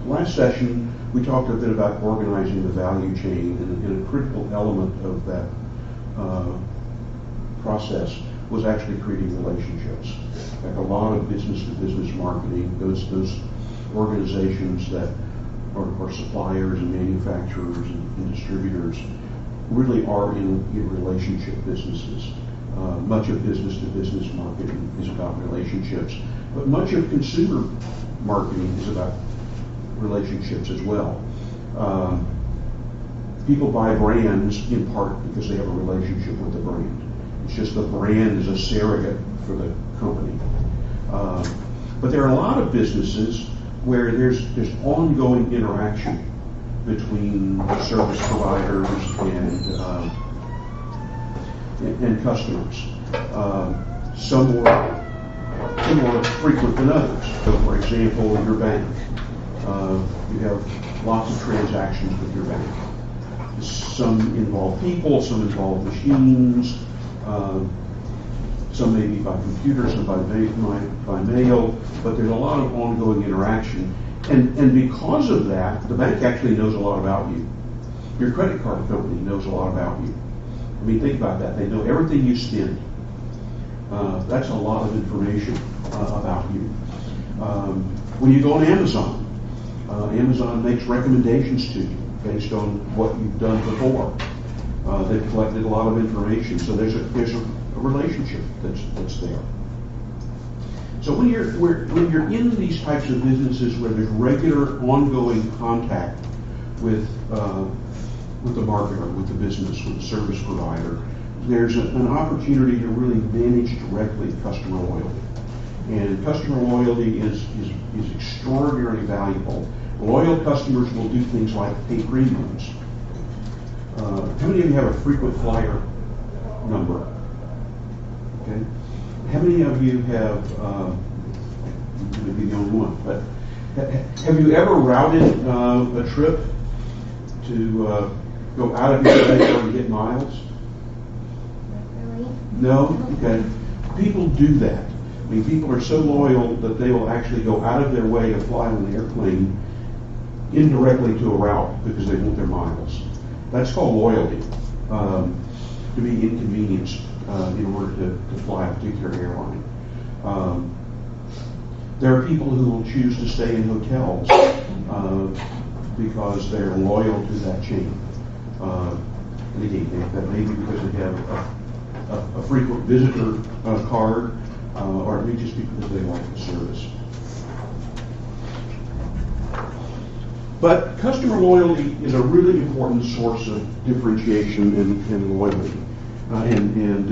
Last session, we talked a bit about organizing the value chain, and a critical element of that process was actually creating relationships. Like a lot of business-to-business marketing, those organizations that are suppliers and manufacturers and distributors really are in relationship businesses. Much of business-to-business marketing is about relationships, but much of consumer marketing is about relationships as well. People buy brands in part because they have a relationship with the brand. It's just the brand is a surrogate for the company. But there are a lot of businesses where there's ongoing interaction between service providers and customers. Some more frequent than others. So, for example, your bank. You have lots of transactions with your bank. Some involve people, some involve machines, some may be by computer, some by mail, but there's a lot of ongoing interaction. And because of that, the bank actually knows a lot about you. Your credit card company knows a lot about you. I mean, think about that. They know everything you spend. That's a lot of information about you. When you go on Amazon, Amazon makes recommendations to you based on what you've done before. They've collected a lot of information, so there's a relationship that's there. So when you're in these types of businesses where there's regular, ongoing contact with the marketer, with the business, with the service provider, there's an opportunity to really manage directly customer loyalty. And customer loyalty is extraordinarily valuable. Loyal customers will do things like pay premiums. How many of you have a frequent flyer number? Okay. How many of you have, I'm going to be the only one, but have you ever routed a trip to go out of your way to get miles? No? Okay. People do that. I mean, people are so loyal that they will actually go out of their way to fly on an airplane indirectly to a route because they want their miles. That's called loyalty, to be inconvenienced in order to fly a particular airline. There are people who will choose to stay in hotels because they're loyal to that chain. And again, that may be because they have a frequent visitor card, or it may just be because they like the service. But customer loyalty is a really important source of differentiation and loyalty and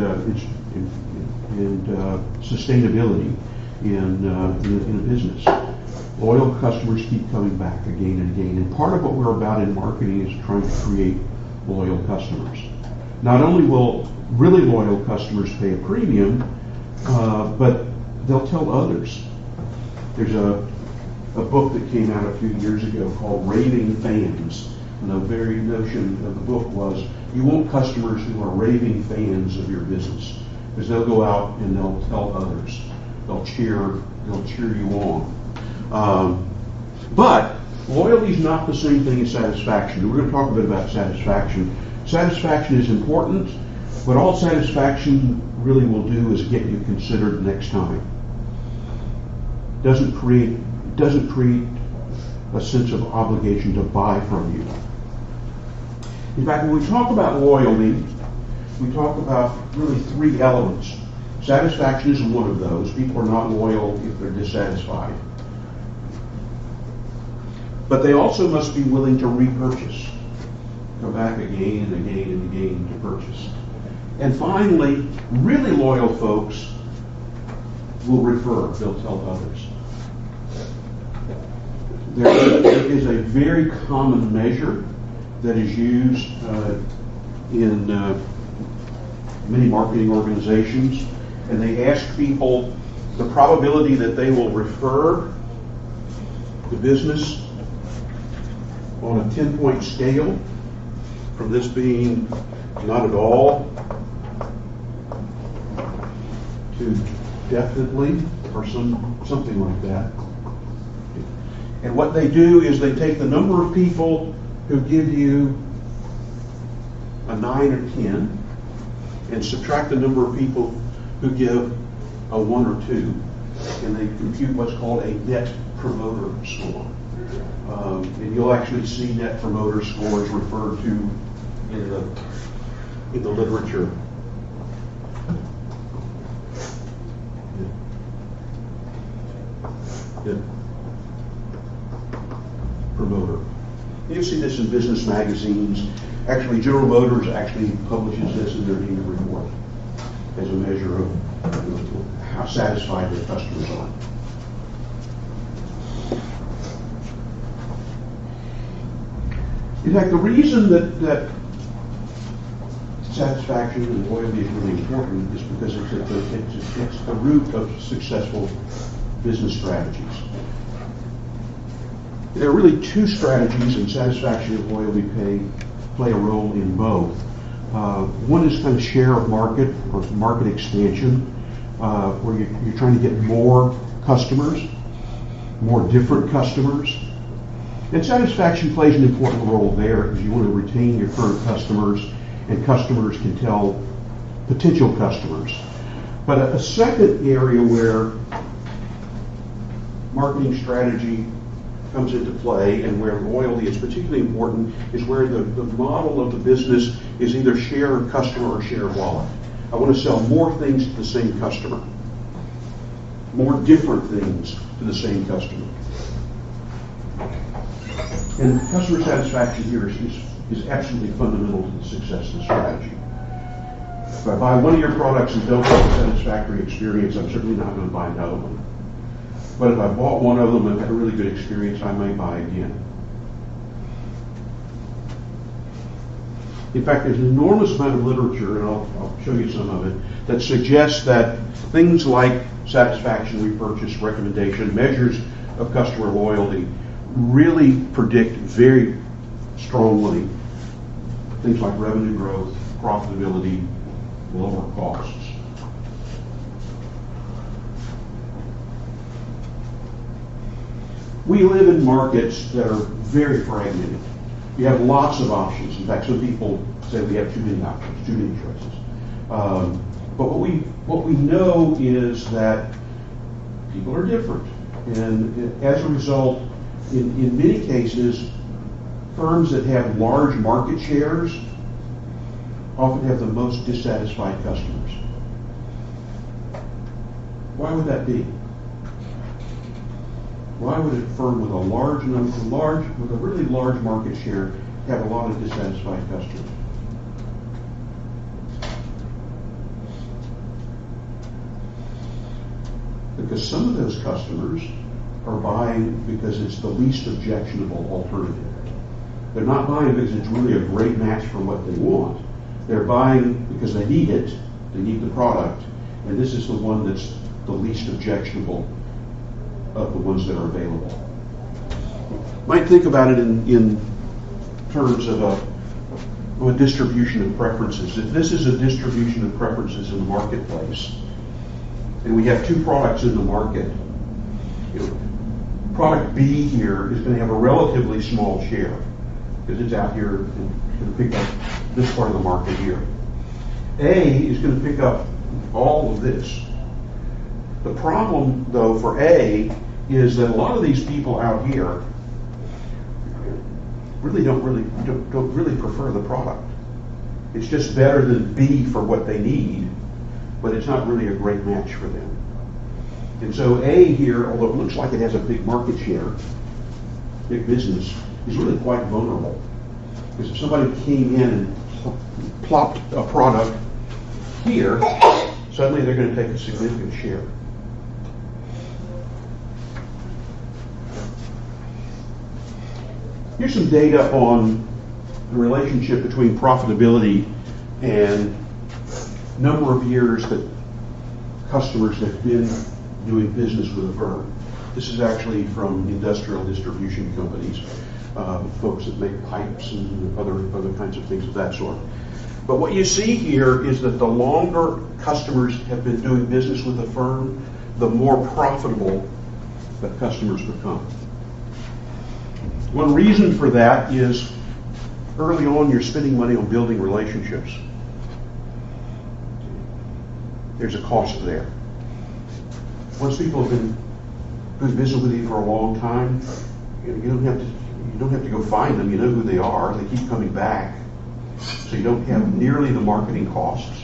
sustainability in a business. Loyal customers keep coming back again and again. And part of what we're about in marketing is trying to create loyal customers. Not only will really loyal customers pay a premium, but they'll tell others. There's a book that came out a few years ago called Raving Fans. And the very notion of the book was you want customers who are raving fans of your business, because they'll go out and they'll tell others. They'll cheer you on. But loyalty is not the same thing as satisfaction. We're going to talk a bit about satisfaction. Satisfaction is important, but all satisfaction really will do is get you considered next time. Doesn't create a sense of obligation to buy from you. In fact, when we talk about loyalty, we talk about really three elements. Satisfaction is one of those. People are not loyal if they're dissatisfied. But they also must be willing to repurchase. Go back again and again and again to purchase. And finally, really loyal folks will refer. They'll tell others. There is a very common measure that is used in many marketing organizations, and they ask people the probability that they will refer the business on a 10-point scale, from this being not at all to definitely, or something like that. And what they do is they take the number of people who give you a 9 or 10 and subtract the number of people who give a 1 or 2, and they compute what's called a net promoter score. And you'll actually see net promoter scores referred to in the literature. Net promoter. You'll see this in business magazines. Actually, General Motors actually publishes this in their annual report as a measure of how satisfied their customers are. In fact, the reason that satisfaction and loyalty is really important is because it's the root of successful business strategies. There are really two strategies, and satisfaction and loyalty play a role in both. One is kind of share of market or market expansion, where you're trying to get more customers, more different customers. And satisfaction plays an important role there because you want to retain your current customers, and customers can tell potential customers. But a second area where marketing strategy comes into play and where loyalty is particularly important is where the model of the business is either share of customer or share of wallet. I want to sell more things to the same customer, more different things to the same customer. And customer satisfaction here is absolutely fundamental to the success of the strategy. If I buy one of your products and don't have a satisfactory experience, I'm certainly not going to buy another one. But if I bought one of them and had a really good experience, I may buy again. In fact, there's an enormous amount of literature, and I'll show you some of it, that suggests that things like satisfaction, repurchase, recommendation, measures of customer loyalty really predict very strongly things like revenue growth, profitability, lower costs. We live in markets that are very fragmented. You have lots of options. In fact, some people say we have too many options, too many choices. But what we know is that people are different. And as a result, in many cases, firms that have large market shares often have the most dissatisfied customers. Why would that be? Why would a firm with a really large market share have a lot of dissatisfied customers? Because some of those customers are buying because it's the least objectionable alternative. They're not buying because it's really a great match for what they want. They're buying because they need it, they need the product, and this is the one that's the least objectionable of the ones that are available. Might think about it in terms of a distribution of preferences. If this is a distribution of preferences in the marketplace, and we have two products in the market, product B here is going to have a relatively small share because it's out here and going to pick up this part of the market here. A is going to pick up all of this. The problem, though, for A is that a lot of these people out here don't really prefer the product. It's just better than B for what they need, but it's not really a great match for them. And so A here, although it looks like it has a big market share, big business, is really quite vulnerable. Because if somebody came in and plopped a product here, suddenly they're going to take a significant share. Here's some data on the relationship between profitability and number of years that customers have been doing business with a firm. This is actually from industrial distribution companies, folks that make pipes and other kinds of things of that sort. But what you see here is that the longer customers have been doing business with a firm, the more profitable the customers become. One reason for that is early on you're spending money on building relationships. There's a cost there. Once people have been business with you for a long time, you don't have to go find them. You know who they are. They keep coming back, so you don't have nearly the marketing costs.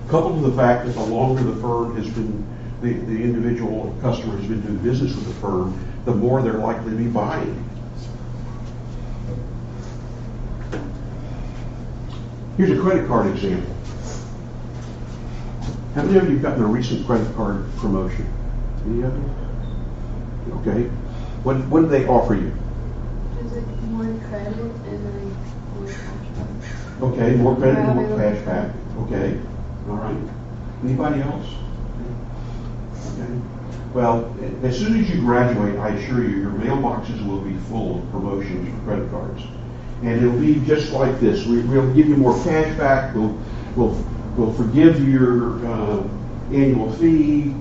Coupled with the fact that the longer the firm has been, the individual customer has been doing business with the firm, the more they're likely to be buying. Here's a credit card example. How many of you have gotten a recent credit card promotion? Any of you? Okay. What did they offer you? Is it more credit and then more cashback? Okay, more credit and more cash back. Okay. All right. Anybody else? Okay. Well, as soon as you graduate, I assure you, your mailboxes will be full of promotions for credit cards. And it'll be just like this. We'll give you more cash back. We'll forgive your annual fee.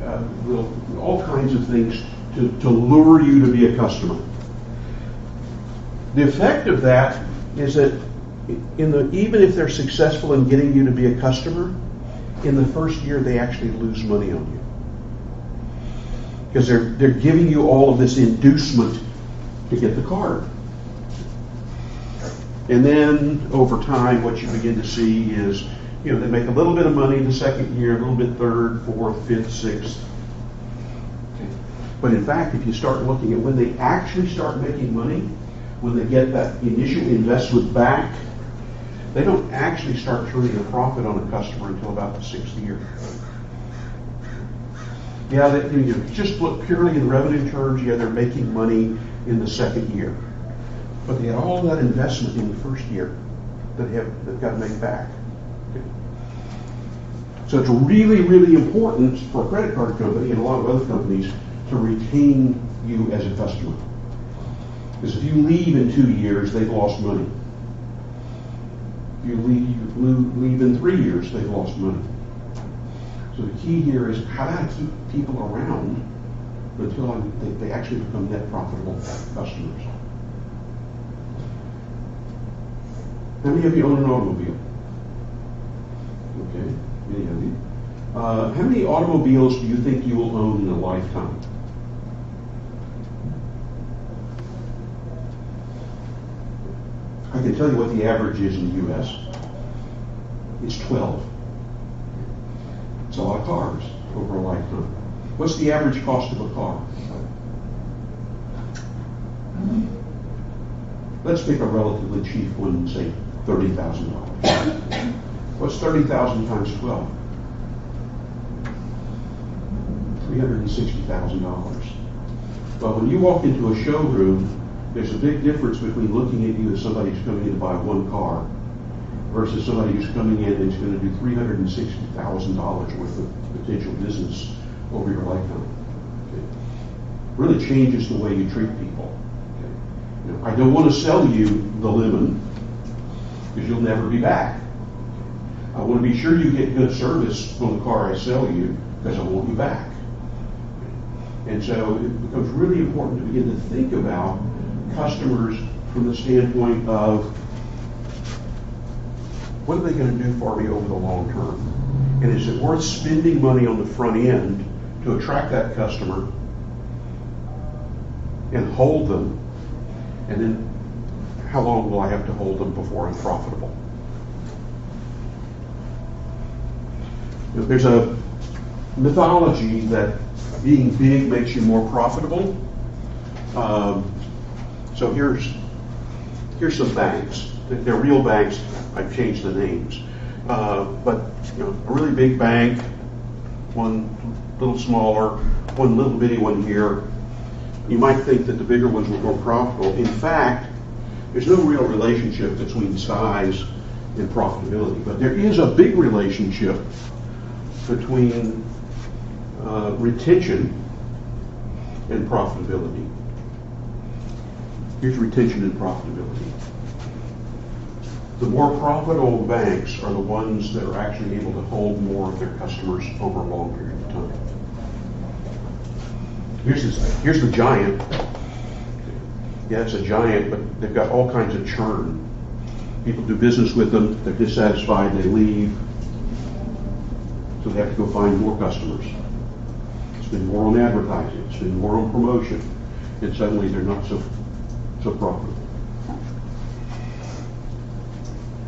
We'll all kinds of things to lure you to be a customer. The effect of that is that even if they're successful in getting you to be a customer, in the first year they actually lose money on you. Because they're giving you all of this inducement to get the card. And then over time what you begin to see is, they make a little bit of money the second year, a little bit third, fourth, fifth, sixth. Okay. But in fact, if you start looking at when they actually start making money, when they get that initial investment back, they don't actually start turning a profit on a customer until about the sixth year. Yeah, just look purely in revenue terms, they're making money in the second year. But they had all that investment in the first year that they've got to make back. Okay. So it's really, really important for a credit card company and a lot of other companies to retain you as a customer. Because if you leave in 2 years, they've lost money. If you leave in 3 years, they've lost money. So the key here is how do I keep people around until they actually become net profitable customers. How many of you own an automobile? Okay, many of you. How many automobiles do you think you will own in a lifetime? I can tell you what the average is in the U.S. It's 12. It's a lot of cars over a lifetime. What's the average cost of a car? Let's pick a relatively cheap one, say $30,000. What's 30,000 times 12? $360,000. Well, when you walk into a showroom, there's a big difference between looking at you as somebody who's coming in to buy one car versus somebody who's coming in and is going to do $360,000 worth of potential business over your lifetime. Okay. Really changes the way you treat people. Okay. I don't want to sell you the lemon because you'll never be back. I want to be sure you get good service on the car I sell you because I want you back. And so it becomes really important to begin to think about customers from the standpoint of what are they going to do for me over the long term? And is it worth spending money on the front end to attract that customer and hold them? And then how long will I have to hold them before I'm profitable? There's a mythology that being big makes you more profitable. So here's some banks. They're real banks. I've changed the names. But a really big bank, one little smaller, one little bitty one here. You might think that the bigger ones were more profitable. In fact, there's no real relationship between size and profitability. But there is a big relationship between retention and profitability. Here's retention and profitability. The more profitable banks are the ones that are actually able to hold more of their customers over a long period of time. Here's the giant. Yeah, it's a giant, but they've got all kinds of churn. People do business with them, they're dissatisfied, they leave. So they have to go find more customers. Spend more on advertising, spend more on promotion, and suddenly they're not so profitable.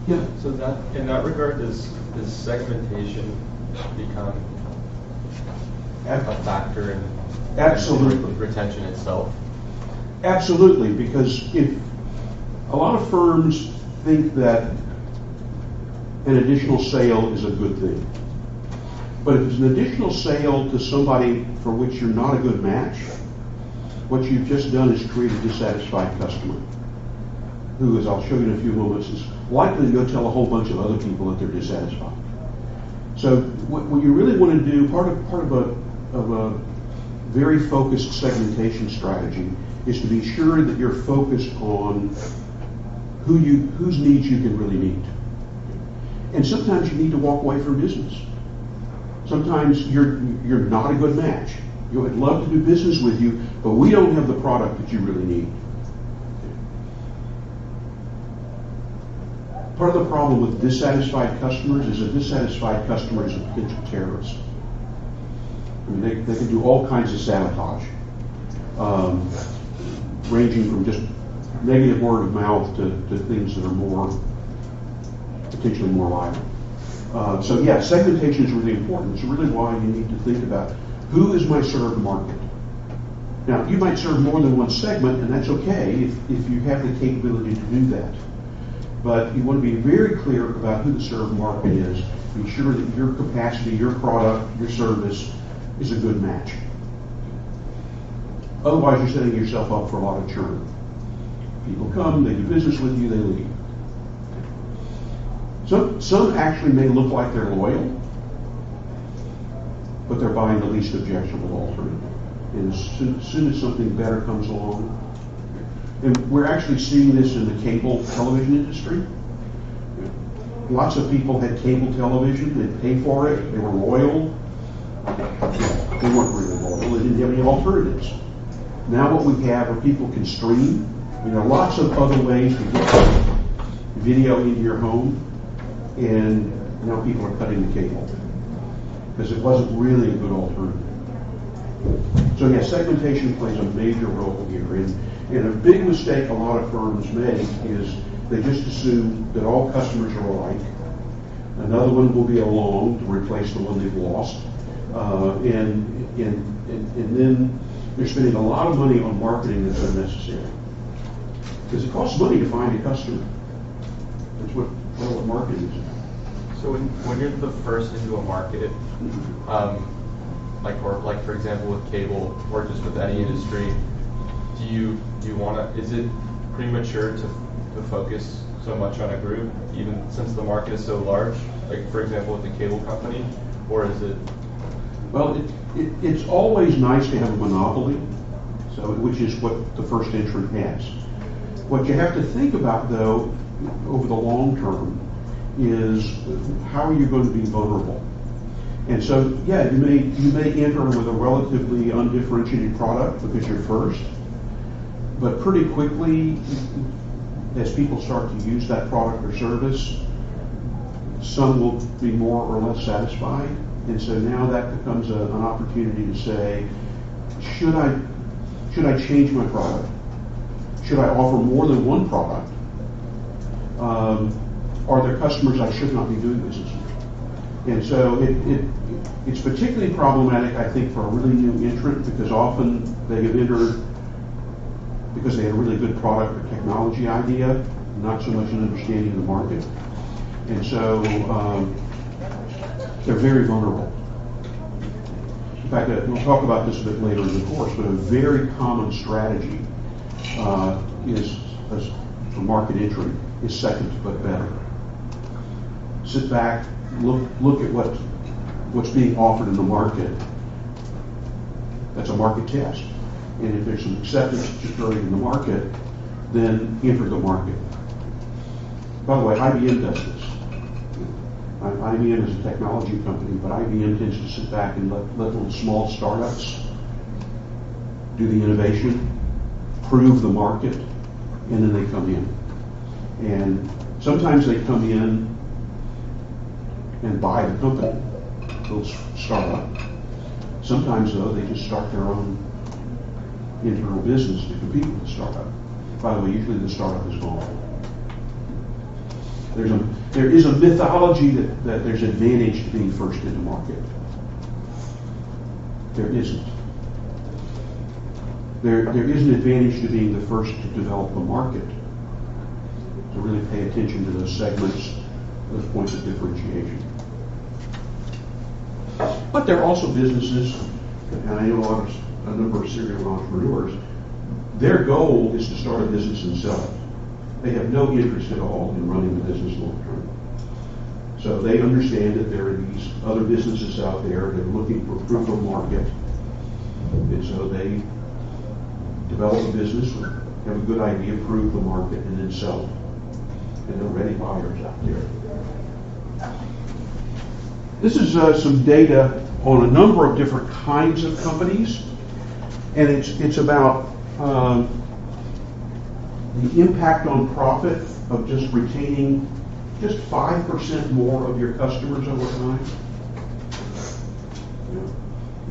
Yeah. So that, in that regard, does segmentation become a factor in Absolutely. retention itself? Absolutely, because if a lot of firms think that an additional sale is a good thing, but if it's an additional sale to somebody for which you're not a good match, what you've just done is create a dissatisfied customer who, as I'll show you in a few moments, is likely to go tell a whole bunch of other people that they're dissatisfied. So what you really want to do, part of a very focused segmentation strategy is to be sure that you're focused on whose needs you can really meet. And sometimes you need to walk away from business. Sometimes you're not a good match. You would love to do business with you, but we don't have the product that you really need. Part of the problem with dissatisfied customers is a dissatisfied customer is a potential terrorist. I mean, they can do all kinds of sabotage, ranging from just negative word of mouth to things that are potentially more violent. So yeah, segmentation is really important. It's really why you need to think about who is my served market. Now, you might serve more than one segment, and that's okay if you have the capability to do that. But you want to be very clear about who the served market is. Be sure that your capacity, your product, your service is a good match. Otherwise, you're setting yourself up for a lot of churn. People come, they do business with you, they leave. Some actually may look like they're loyal, but they're buying the least objectionable alternative. And as soon as something better comes along, and we're actually seeing this in the cable television industry. Lots of people had cable television, they'd pay for it, they were loyal. They weren't really loyal, they didn't have any alternatives. Now what we have are people can stream. There are lots of other ways to get video into your home, and now people are cutting the cable because it wasn't really a good alternative. So yeah, segmentation plays a major role here, and a big mistake a lot of firms make is they just assume that all customers are alike. Another one will be along to replace the one they've lost, and then they're spending a lot of money on marketing that's unnecessary. Because it costs money to find a customer. That's what marketing is about. So when you're the first into a market, like for example with cable or just with any industry, do you want to? Is it premature to focus so much on a group, even since the market is so large? Like for example with the cable company, or is it? Well, it's always nice to have a monopoly, which is what the first entrant has. What you have to think about, though, over the long term, is how are you going to be vulnerable? And so, yeah, you may enter with a relatively undifferentiated product because you're first, but pretty quickly, as people start to use that product or service, some will be more or less satisfied. And so now that becomes an opportunity to say, should I change my product? Should I offer more than one product? Are there customers I should not be doing business with? And so it's particularly problematic, I think, for a really new entrant because often they have entered because they had a really good product or technology idea, not so much an understanding of the market. And so they're very vulnerable. In fact, we'll talk about this a bit later in the course, but a very common strategy for market entry is second but better. Sit back, look at what's being offered in the market. That's a market test. And if there's some acceptance occurring in the market, then enter the market. By the way, IBM does this. IBM is a technology company, but IBM tends to sit back and let little small startups do the innovation, prove the market, and then they come in. And sometimes they come in and buy the company, little startup. Sometimes, though, they just start their own internal business to compete with the startup. By the way, usually the startup is gone. There is a mythology that there's advantage to being first in the market. There isn't. There is an advantage to being the first to develop a market, to really pay attention to those segments, those points of differentiation. But there are also businesses, and I know a number of serial entrepreneurs, their goal is to start a business and sell it. They have no interest at all in running the business long term. So they understand that there are these other businesses out there that are looking for proof of market. And so they develop a business, have a good idea, prove the market, and then sell it. And there are ready buyers out there. This is some data on a number of different kinds of companies, and it's about the impact on profit of just retaining just 5% more of your customers over time.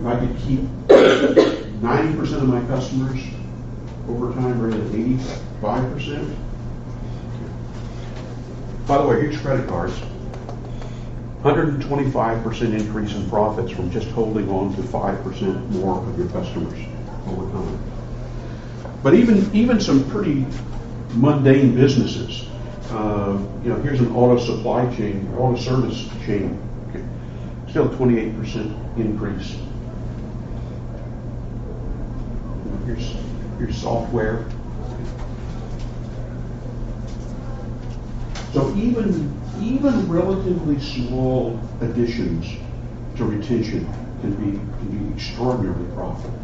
If I could keep 90% of my customers over time rather than 85%. By the way, here's credit cards. 125% increase in profits from just holding on to 5% more of your customers over time. But even some pretty mundane businesses, here's an auto supply chain, auto service chain, still 28% increase. Here's software. So even relatively small additions to retention can be extraordinarily profitable.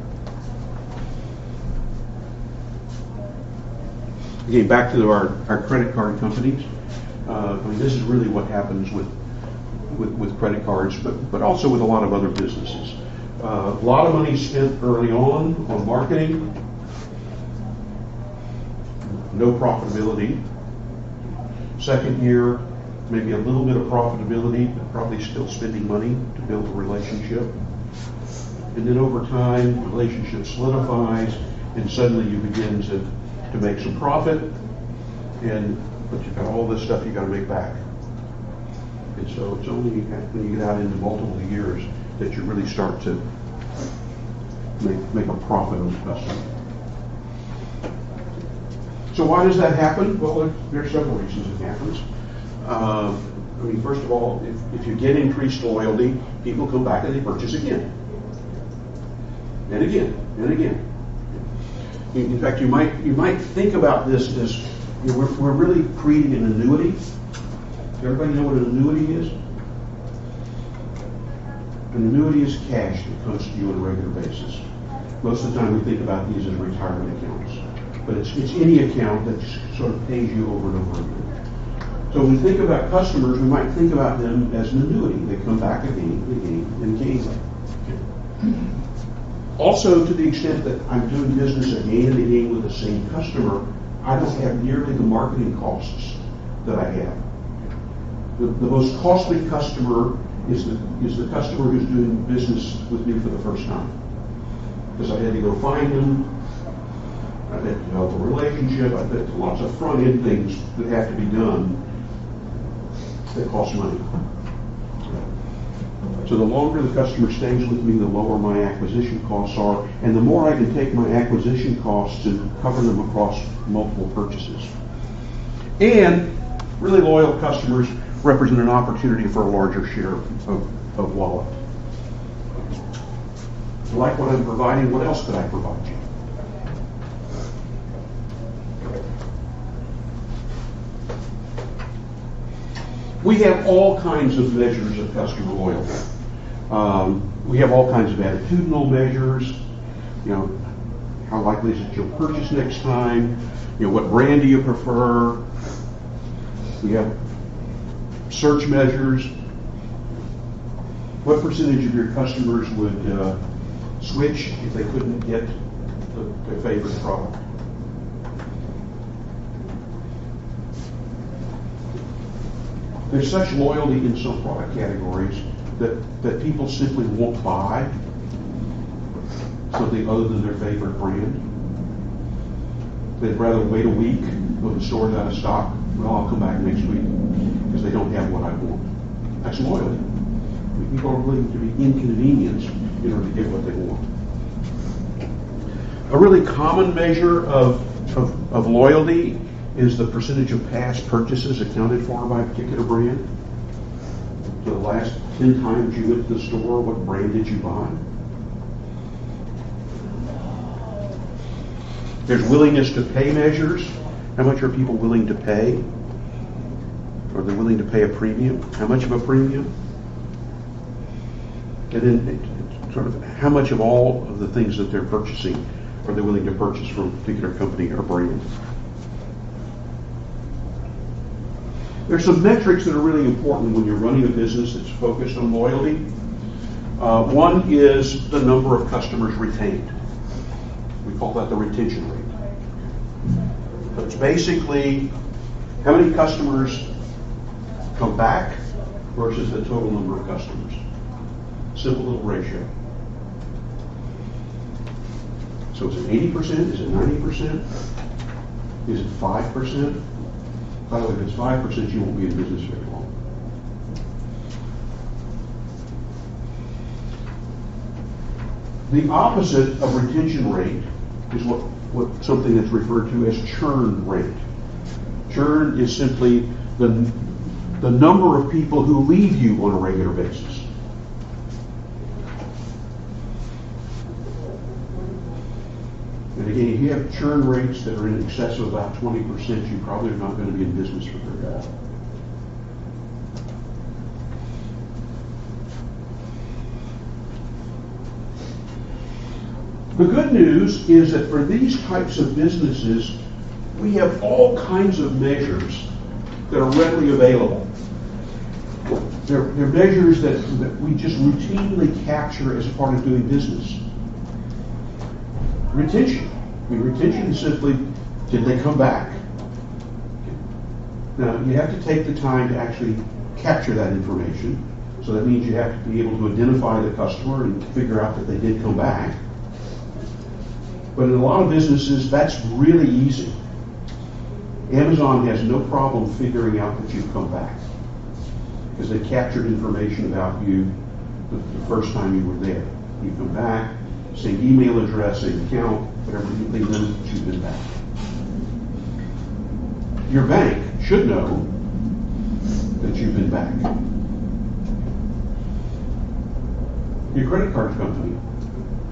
Again, back to our credit card companies. This is really what happens with credit cards, but also with a lot of other businesses. A lot of money spent early on marketing, no profitability. Second year, maybe a little bit of profitability, but probably still spending money to build a relationship. And then over time, the relationship solidifies, and suddenly you begin to make some profit, but you've got all this stuff you got to make back. And so it's only when you get out into multiple years that you really start to make a profit on the customer. So why does that happen? Well, there are several reasons it happens. First of all, if you get increased loyalty, people come back and they purchase again. And again, and again. In fact, you might think about this as we're really creating an annuity. Does everybody know what an annuity is? An annuity is cash that comes to you on a regular basis. Most of the time we think about these as retirement accounts. But it's any account that sort of pays you over and over again. So when we think about customers, we might think about them as an annuity. They come back again and again. Also, to the extent that I'm doing business again and again with the same customer, I don't have nearly the marketing costs that I have. The most costly customer is the customer who's doing business with me for the first time. Because I had to go find them, I had to develop a relationship, I had lots of front-end things that have to be done that cost money. So the longer the customer stays with me, the lower my acquisition costs are, and the more I can take my acquisition costs and cover them across multiple purchases. And really loyal customers represent an opportunity for a larger share of wallet. If you like what I'm providing, what else could I provide you? We have all kinds of measures of customer loyalty. We have all kinds of attitudinal measures. How likely is it you'll purchase next time? What brand do you prefer? We have search measures. What percentage of your customers would switch if they couldn't get their favorite product? There's such loyalty in some product categories that people simply won't buy something other than their favorite brand. They'd rather wait a week when the store's out of stock. Well, I'll come back next week because they don't have what I want. That's loyalty. People are willing to be inconvenienced in order to get what they want. A really common measure of loyalty is the percentage of past purchases accounted for by a particular brand. So the last 10 times you went to the store, what brand did you buy? There's willingness to pay measures. How much are people willing to pay? Are they willing to pay a premium? How much of a premium? And then sort of how much of all of the things that they're purchasing are they willing to purchase from a particular company or brand? There's some metrics that are really important when you're running a business that's focused on loyalty. One is the number of customers retained. We call that the retention rate. So it's basically how many customers come back versus the total number of customers. Simple little ratio. So is it 80%? Is it 90%? Is it 5%? By the way, if it's 5%, you won't be in business very long. The opposite of retention rate is what something that's referred to as churn rate. Churn is simply the number of people who leave you on a regular basis. And again, if you have churn rates that are in excess of about 20%, you probably are not going to be in business for very long. The good news is that for these types of businesses, we have all kinds of measures that are readily available. They're measures that we just routinely capture as part of doing business. Retention. I mean, retention is simply, did they come back? Now, you have to take the time to actually capture that information. So that means you have to be able to identify the customer and figure out that they did come back. But in a lot of businesses, that's really easy. Amazon has no problem figuring out that you've come back because they captured information about you the first time you were there. You come back, same email address, same account, whatever, they know that you've been back. Your bank should know that you've been back. Your credit card company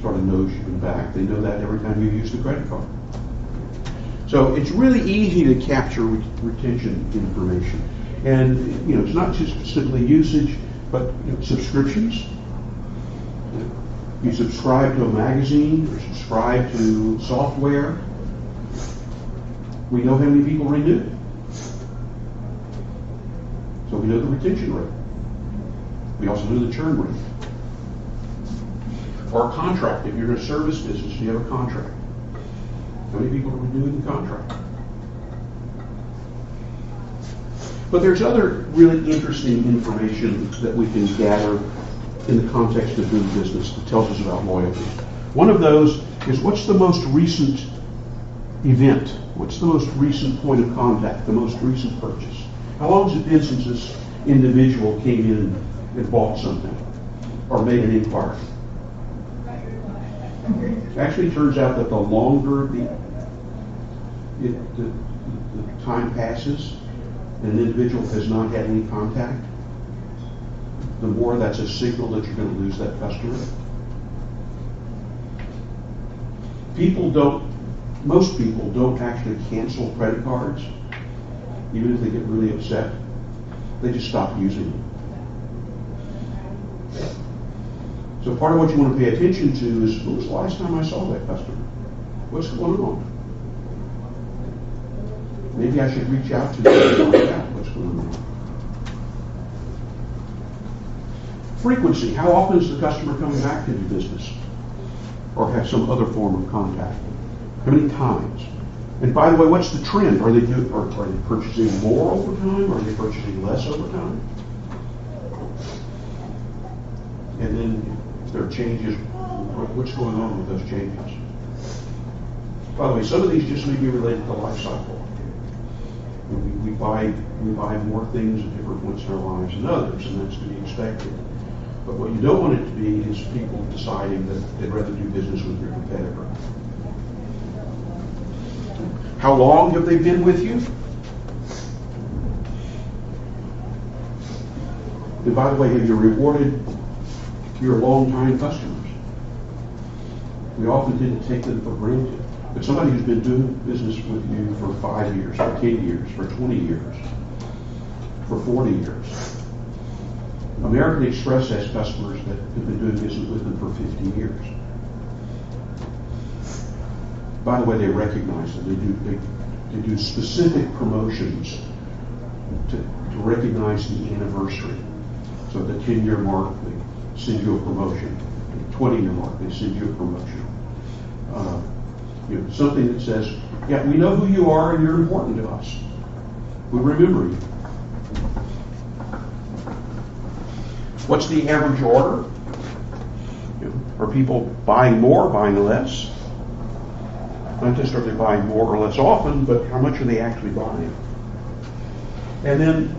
sort of knows you've been back. They know that every time you use the credit card. So it's really easy to capture retention information. And it's not just simply usage, but subscriptions. You subscribe to a magazine or subscribe to software. We know how many people renew. So we know the retention rate. We also know the churn rate. Or a contract. If you're in a service business, you have a contract. How many people are renewing the contract? But there's other really interesting information that we can gather in the context of doing business that tells us about loyalty. One of those is, what's the most recent event? What's the most recent point of contact, the most recent purchase? How long has it been since this individual came in and bought something or made an inquiry? It actually turns out that the longer the time passes and an individual has not had any contact, the more that's a signal that you're going to lose that customer. Most people don't actually cancel credit cards, even if they get really upset. They just stop using them. So part of what you want to pay attention to is, when was the last time I saw that customer? What's going on? Maybe I should reach out to them and find out what's going on. Frequency. How often is the customer coming back to do business? Or have some other form of contact? How many times? And by the way, what's the trend? Are they purchasing more over time? Are they purchasing less over time? And then if there are changes, what's going on with those changes? By the way, some of these just may be related to life cycle. We buy more things at different points in our lives than others, and that's to be expected. But what you don't want it to be is people deciding that they'd rather do business with your competitor. How long have they been with you? And by the way, have you rewarded your long-time customers? We often tend to take them for granted. But somebody who's been doing business with you for 5 years, for 10 years, for 20 years, for 40 years. American Express has customers that have been doing business with them for 50 years. By the way, they recognize them. They do specific promotions to recognize the anniversary. So at the 10-year mark, they send you a promotion. At the 20-year mark, they send you a promotion. Something that says, yeah, we know who you are and you're important to us. We remember you. What's the average order? Are people buying more, buying less? Not just are they buying more or less often, but how much are they actually buying? And then,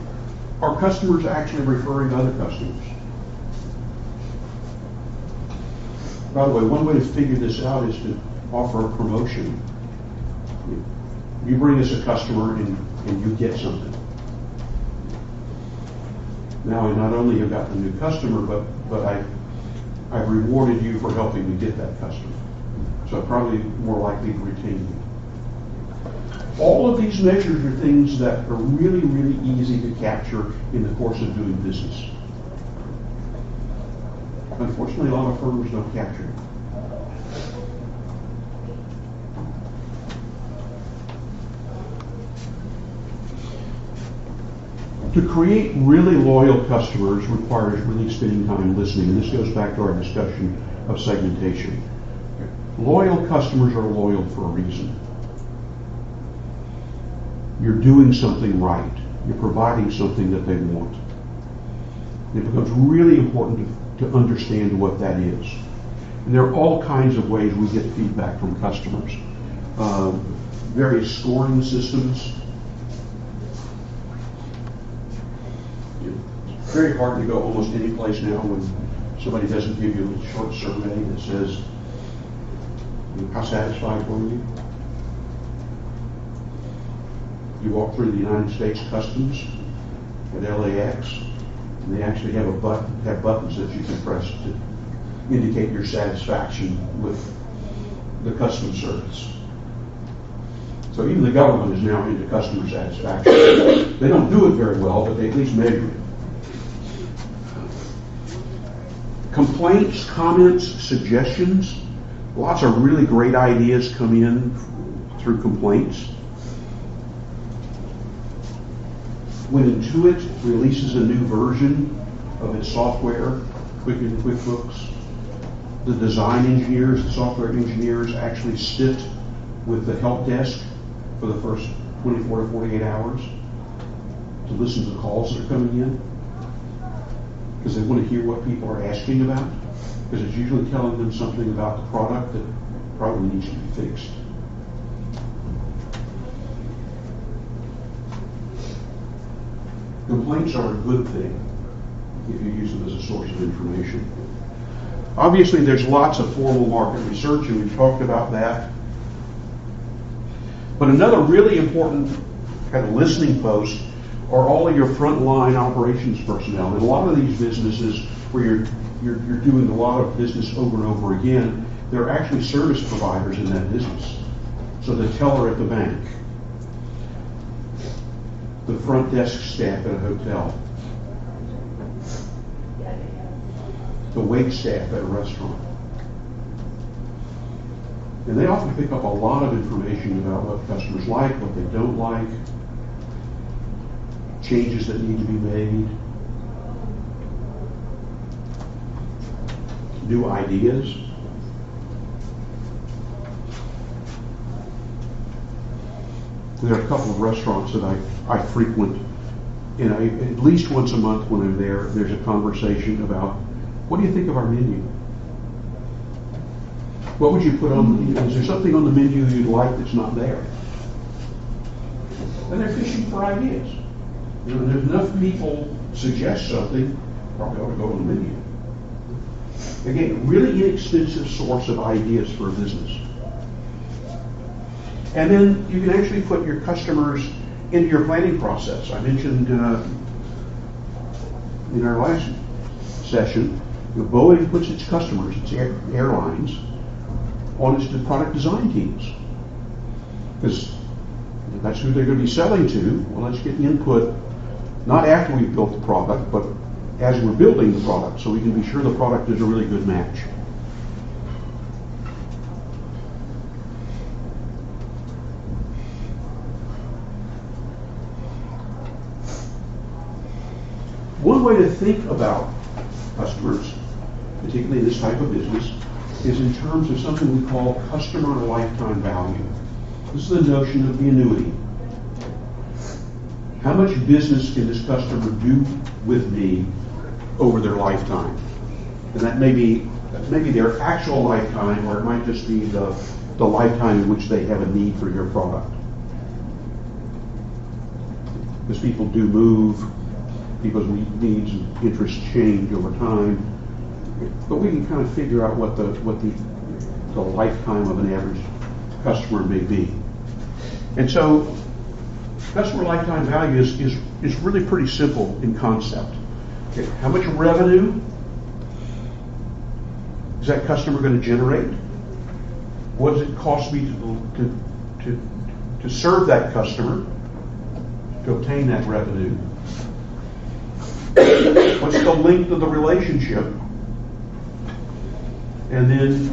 are customers actually referring other customers? By the way, one way to figure this out is to offer a promotion. You bring us a customer and you get something. Now I not only have got the new customer, but I've rewarded you for helping me get that customer. So I'm probably more likely to retain you. All of these measures are things that are really, really easy to capture in the course of doing business. Unfortunately, a lot of firms don't capture it. To create really loyal customers requires really spending time listening, and this goes back to our discussion of segmentation. Loyal customers are loyal for a reason. You're doing something right. You're providing something that they want. It becomes really important to understand what that is. And there are all kinds of ways we get feedback from customers. Various scoring systems. It's very hard to go almost any place now when somebody doesn't give you a short survey that says, how satisfied were you? You walk through the United States Customs at LAX, and they actually have buttons that you can press to indicate your satisfaction with the customs service. So even the government is now into customer satisfaction. They don't do it very well, but they at least measure it. Complaints, comments, suggestions. Lots of really great ideas come in through complaints. When Intuit releases a new version of its software, QuickBooks, the design engineers, the software engineers actually sit with the help desk for the first 24 to 48 hours to listen to the calls that are coming in, because they want to hear what people are asking about, because it's usually telling them something about the product that probably needs to be fixed. Complaints are a good thing if you use them as a source of information. Obviously, there's lots of formal market research, and we've talked about that. But another really important kind of listening post are all of your frontline operations personnel. In a lot of these businesses where you're doing a lot of business over and over again, there are actually service providers in that business. So the teller at the bank, the front desk staff at a hotel, the wait staff at a restaurant. And they often pick up a lot of information about what customers like, what they don't like, changes that need to be made, new ideas. There are a couple of restaurants that I frequent, and at least once a month when I'm there, there's a conversation about, what do you think of our menu? What would you put on, is there something on the menu you'd like that's not there? And they're fishing for ideas. You know, there's enough people suggest something, probably ought to go on the menu. Again, really inexpensive source of ideas for a business. And then you can actually put your customers into your planning process. I mentioned in our last session, Boeing puts its customers, its airlines, on its product design teams. Because that's who they're going to be selling to. Well, let's get input, not after we've built the product, but as we're building the product, so we can be sure the product is a really good match. One way to think about customers, particularly in this type of business, is in terms of something we call customer lifetime value. This is the notion of the annuity. How much business can this customer do with me over their lifetime? And that may be their actual lifetime, or it might just be the lifetime in which they have a need for your product. Because people do move, people's needs and interests change over time, but we can kind of figure out what the lifetime of an average customer may be. And so customer lifetime value is really pretty simple in concept. Okay, how much revenue is that customer going to generate? What does it cost me to serve that customer, to obtain that revenue? What's the length of the relationship? And then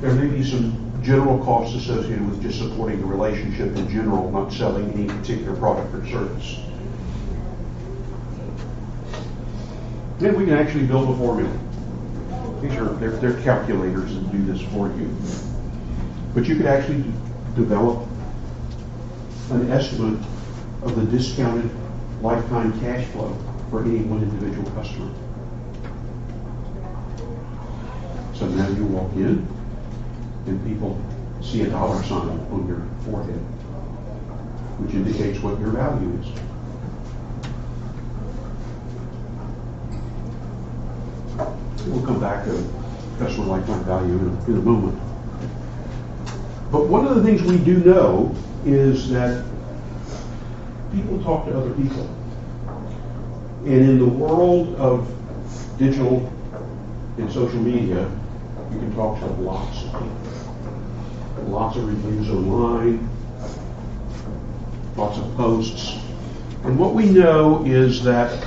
there may be some general costs associated with just supporting the relationship in general, not selling any particular product or service. Then we can actually build a formula. These are they're calculators that do this for you. But you could actually develop an estimate of the discounted lifetime cash flow for any one individual customer. So now you walk in and people see a dollar sign on your forehead, which indicates what your value is. We'll come back to customer lifetime value in a moment. But one of the things we do know is that people talk to other people. And in the world of digital and social media, you can talk to lots of people. Lots of reviews online, lots of posts. And what we know is that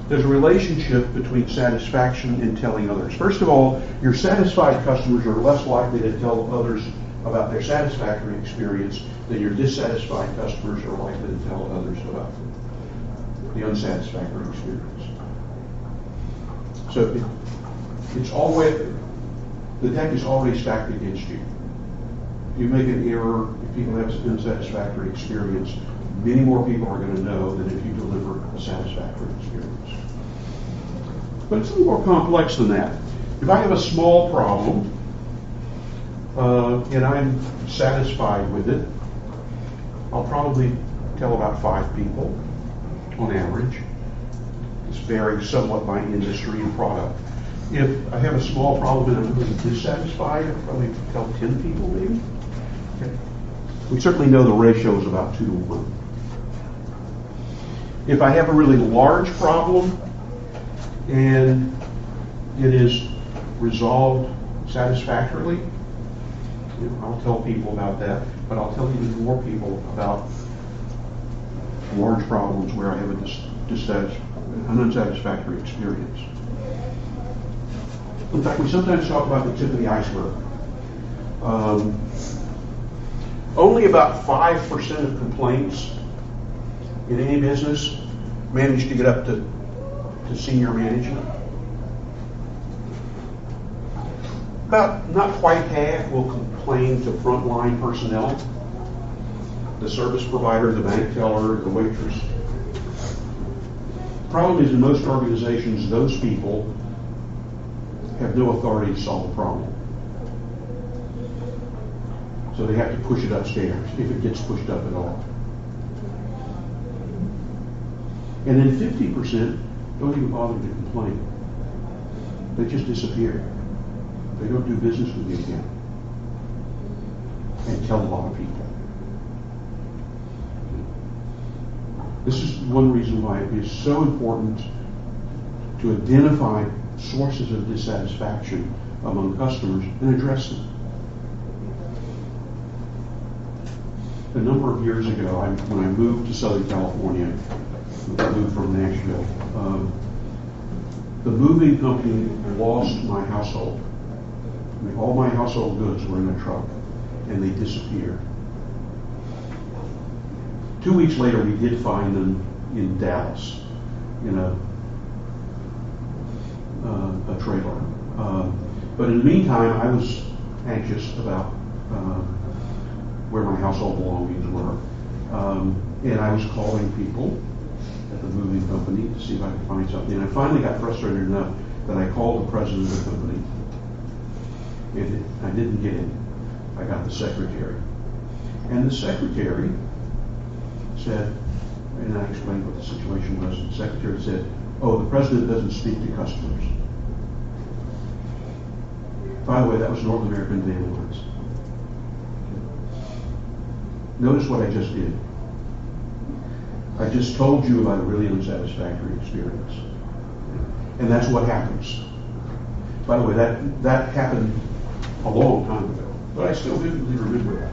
there's a relationship between satisfaction and telling others. First of all, your satisfied customers are less likely to tell others about their satisfactory experience than your dissatisfied customers are likely to tell others about the unsatisfactory experience. So it's always, the deck is already stacked against you. If you make an error, if people have an unsatisfactory experience, many more people are going to know than if you deliver a satisfactory experience. But it's a little more complex than that. If I have a small problem and I'm satisfied with it, I'll probably tell about 5 people on average. This varies somewhat by industry and product. If I have a small problem and I'm really dissatisfied, I'll probably tell 10 people maybe. Okay. We certainly know the ratio is about 2 to 1. If I have a really large problem and it is resolved satisfactorily, I'll tell people about that, but I'll tell even more people about large problems where I have an unsatisfactory experience. In fact, we sometimes talk about the tip of the iceberg. Only about 5% of complaints in any business manage to get up to senior management. About not quite half will complain to frontline personnel. the service provider, the bank teller, the waitress. Problem is, in most organizations, those people have no authority to solve the problem. So they have to push it upstairs, if it gets pushed up at all. And then 50% don't even bother to complain. They just disappear. They don't do business with you again. And tell a lot of people. This is one reason why it is so important to identify sources of dissatisfaction among customers and address them. A number of years ago, when I moved to Southern California, I moved from Nashville, the moving company lost my household. I mean, all my household goods were in a truck, and they disappeared. 2 weeks later, we did find them in Dallas, in a trailer. But in the meantime, I was anxious about where my household belongings were. And I was calling people at the moving company to see if I could find something. And I finally got frustrated enough that I called the president of the company. And I didn't get him. I got the secretary. And the secretary said, and I explained what the situation was, the secretary said, "Oh, the president doesn't speak to customers." By the way, that was North American Determinants. Notice what I just did. I just told you about a really unsatisfactory experience. And that's what happens. By the way, that happened a long time ago, but I still vividly remember that.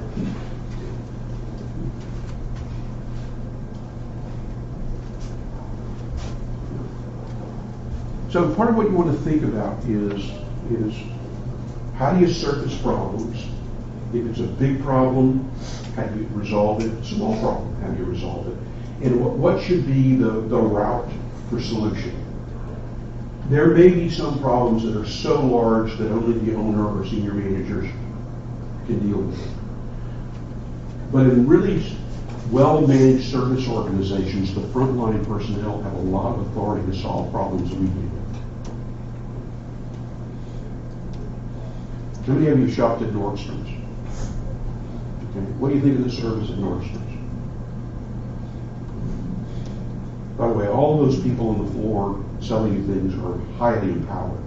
So part of what you want to think about is how do you surface problems? If it's a big problem, how do you resolve it? Small problem, how do you resolve it? And what should be the route for solution? There may be some problems that are so large that only the owner or senior managers can deal with it. But in really well-managed service organizations, the frontline personnel have a lot of authority to solve problems immediately. How many of you shopped at Nordstrom's? Okay. What do you think of the service at Nordstrom's? By the way, all of those people on the floor selling you things are highly empowered.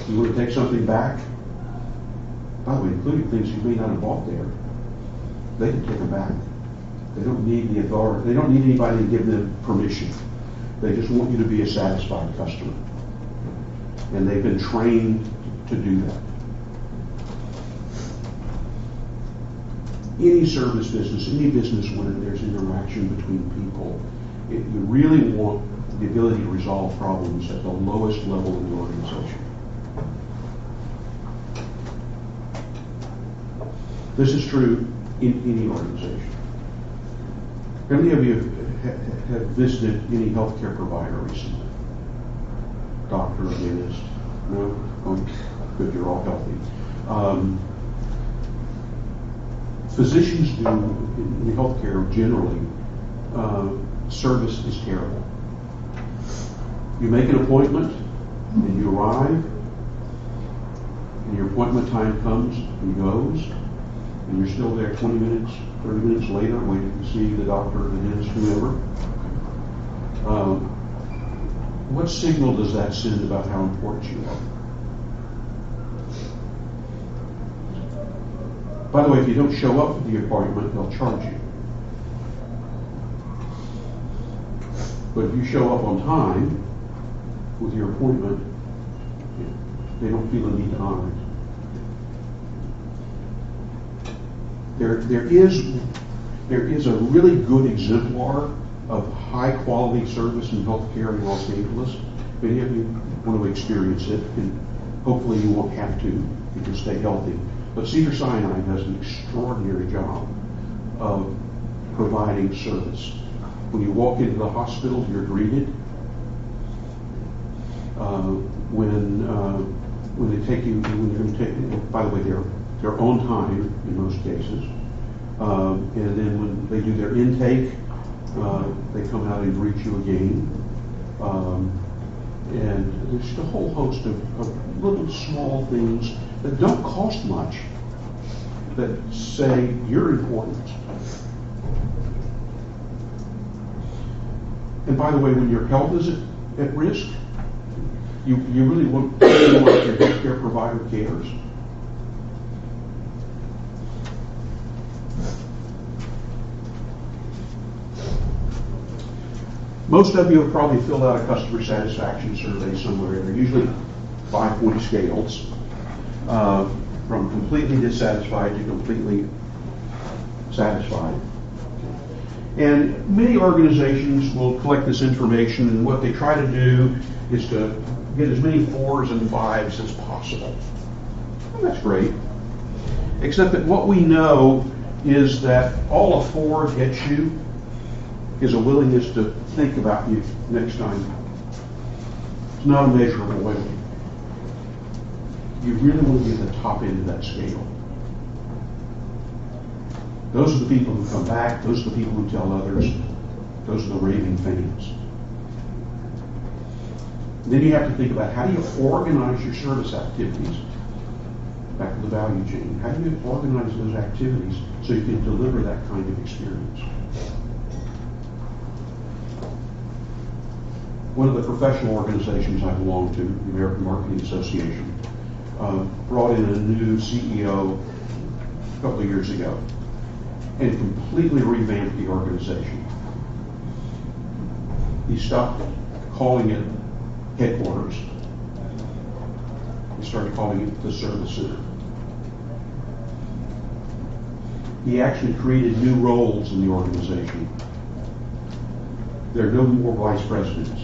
You want to take something back? By the way, including things you may not have bought there, they can take them back. They don't need the authority. They don't need anybody to give them permission. They just want you to be a satisfied customer. And they've been trained to do that. Any service business, any business where there's interaction between people, you really want the ability to resolve problems at the lowest level in the organization. This is true in any organization. How many of you have visited any healthcare provider recently? Doctor, dentist? No? Oh, good, you're all healthy. Physicians do, in healthcare generally, service is terrible. You make an appointment, and you arrive, and your appointment time comes and goes, and you're still there 20 minutes, 30 minutes later, waiting to see the doctor, the dentist, whoever. What signal does that send about how important you are? By the way, if you don't show up for the appointment, they'll charge you. But if you show up on time with your appointment, they don't feel the need to honor it. There is a really good exemplar of high quality service in healthcare in Los Angeles. Many of you want to experience it, and hopefully you won't have to. You can stay healthy. But Cedars-Sinai does an extraordinary job of providing service. When you walk into the hospital, you're greeted. When they take you, when you're going to take, by the way, they're on time in most cases. And then when they do their intake, they come out and greet you again. And there's just a whole host of little small things that don't cost much that say you're important. And by the way, when your health is at risk, you really want to feel like your healthcare provider cares. Most of you have probably filled out a customer satisfaction survey somewhere. They're usually 5-point scales, from completely dissatisfied to completely satisfied. And many organizations will collect this information, and what they try to do is to get as many 4s and 5s as possible. Well, that's great. Except that what we know is that all a 4 gets you is a willingness to think about you next time. It's not a measurable way. You really want to be at the top end of that scale. Those are the people who come back. Those are the people who tell others. Those are the raving fans. Then you have to think about how do you organize your service activities back to the value chain. How do you organize those activities so you can deliver that kind of experience? One of the professional organizations I belong to, the American Marketing Association, brought in a new CEO a couple of years ago and completely revamped the organization. He stopped calling it headquarters. He started calling it the service center. He actually created new roles in the organization. There are no more vice presidents.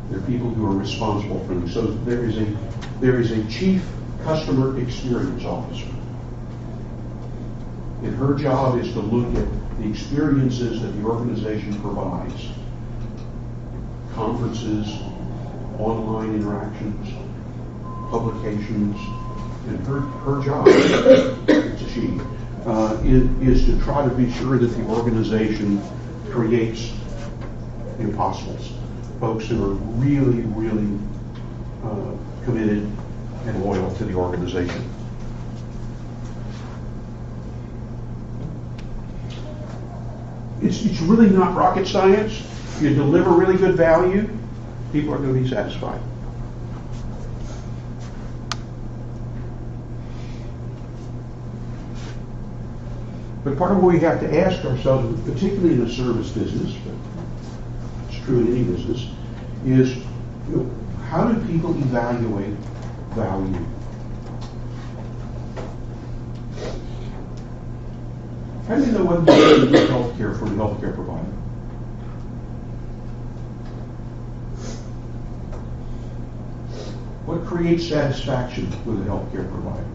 There are people who are responsible for them. So there is a chief customer experience officer. And her job is to look at the experiences that the organization provides. Conferences, online interactions, publications, and her job, it's a she, is to try to be sure that the organization creates impossibles. Folks who are really, really committed and loyal to the organization. It's really not rocket science. You deliver really good value, people are going to be satisfied. But part of what we have to ask ourselves, particularly in the service business, but it's true in any business, is how do people evaluate value? How do you know whether you're getting good health care from a healthcare provider? What creates satisfaction with a healthcare provider?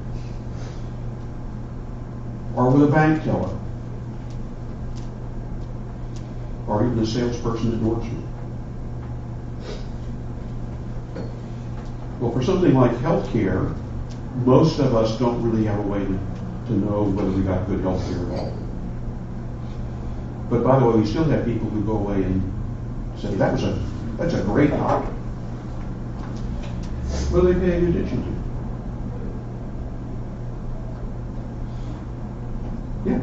Or with a bank teller? Or even a salesperson at Nordstrom? Well, for something like healthcare, most of us don't really have a way to know whether we got good healthcare at all. But by the way, we still have people who go away and say, that's a great doctor. What are they paying attention to? Yeah.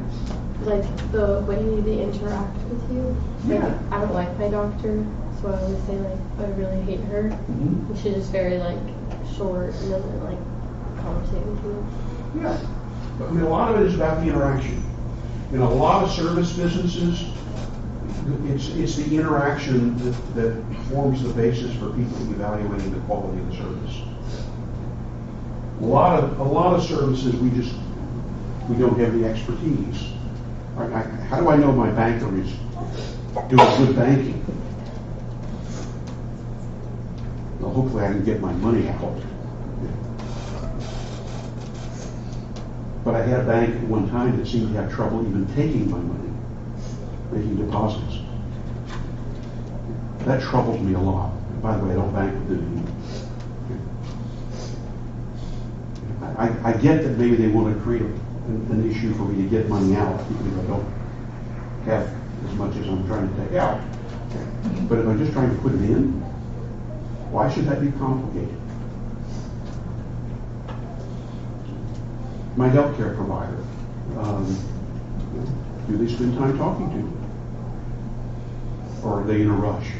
Like the way they interact with you. Like, Yeah. I don't like my doctor, so I always say like I really hate her. Mm-hmm. And she's just very like short and doesn't like conversate with you. Yeah. But I mean, a lot of it is about the interaction. In a lot of service businesses, it's the interaction that forms the basis for people evaluating the quality of the service. A lot of services we don't have the expertise. How do I know my banker is doing good banking? Well, hopefully I can get my money out. But I had a bank at one time that seemed to have trouble even taking my money, making deposits. That troubles me a lot. By the way, I don't bank with them anymore. I get that maybe they want to create an issue for me to get money out because I don't have as much as I'm trying to take out. But if I'm just trying to put it in, why should that be complicated? My healthcare provider, do they spend time talking to me? Or are they in a rush?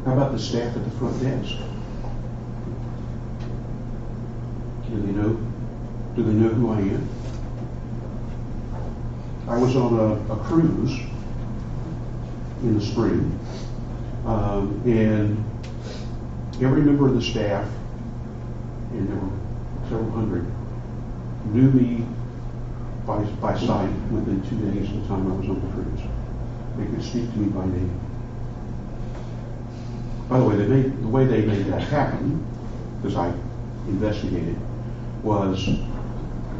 How about the staff at the front desk? Do they know who I am? I was on a cruise in the spring, and every member of the staff, and there were several hundred, knew me by sight within 2 days of the time I was on the cruise. They could speak to me by name. By the way, the way they made that happen, because I investigated, was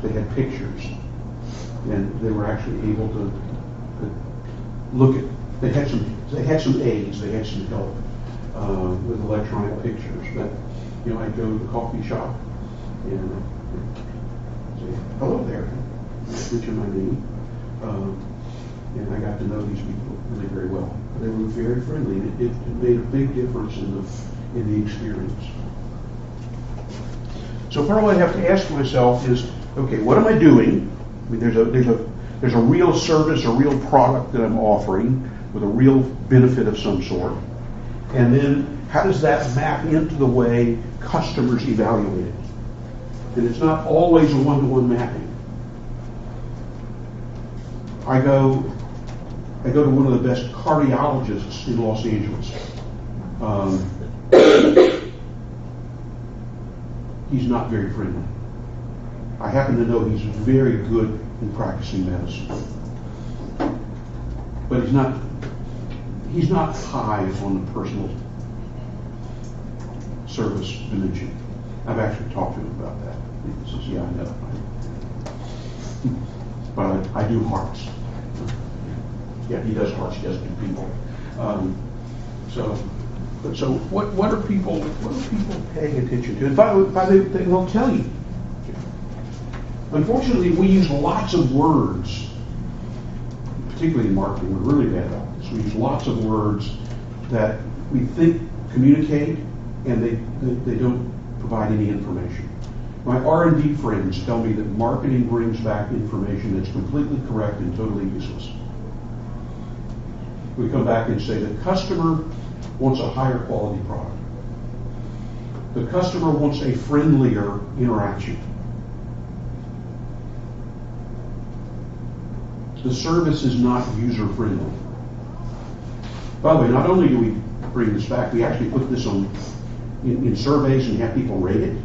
they had pictures, and they were actually able to look at. They had some aids. They had some help with electronic pictures. But I'd go to the coffee shop and say, "Hello there," mention my name, and I got to know these people really very well. They were very friendly, and it made a big difference in the experience. So far, what I have to ask myself is, okay, what am I doing? I mean, there's a real service, a real product that I'm offering with a real benefit of some sort, and then how does that map into the way customers evaluate it? And it's not always a one-to-one mapping. I go to one of the best cardiologists in Los Angeles. He's not very friendly. I happen to know he's very good in practicing medicine, but he's not high on the personal service dimension. I've actually talked to him about that. He says, "Yeah, I know. But I do hearts." Yeah, he does hearts. He doesn't do people. So what are people paying attention to? And by the way, they'll tell you. Unfortunately, we use lots of words, particularly in marketing. We're really bad at this. We use lots of words that we think communicate, and they don't provide any information. My R&D friends tell me that marketing brings back information that's completely correct and totally useless. We come back and say the customer wants a higher quality product. The customer wants a friendlier interaction. The service is not user-friendly. By the way, not only do we bring this back, we actually put this on in surveys and have people rate it.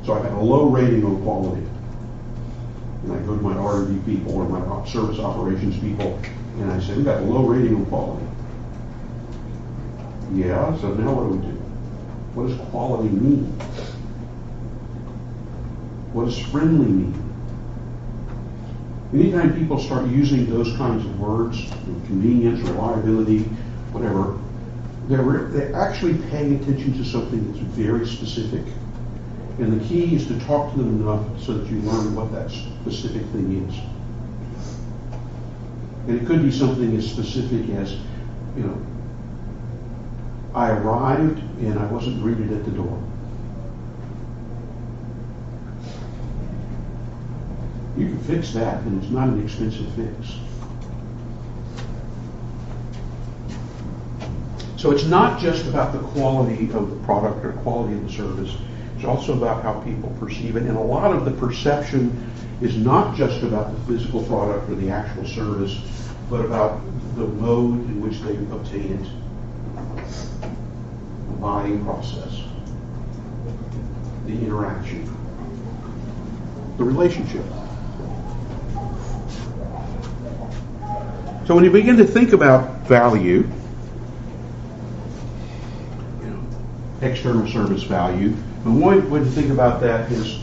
So I have a low rating on quality. And I go to my R&D people or my service operations people, and I say, "We got a low rating on quality." Yeah, so now what do? What does quality mean? What does friendly mean? Anytime people start using those kinds of words, convenience, reliability, whatever, they're actually paying attention to something that's very specific. And the key is to talk to them enough so that you learn what that specific thing is. And it could be something as specific as, I arrived and I wasn't greeted at the door. You can fix that, and it's not an expensive fix. So it's not just about the quality of the product or quality of the service. It's also about how people perceive it. And a lot of the perception is not just about the physical product or the actual service, but about the mode in which they obtain it, the buying process, the interaction, the relationship. So when you begin to think about value, external service value, and one way to think about that is,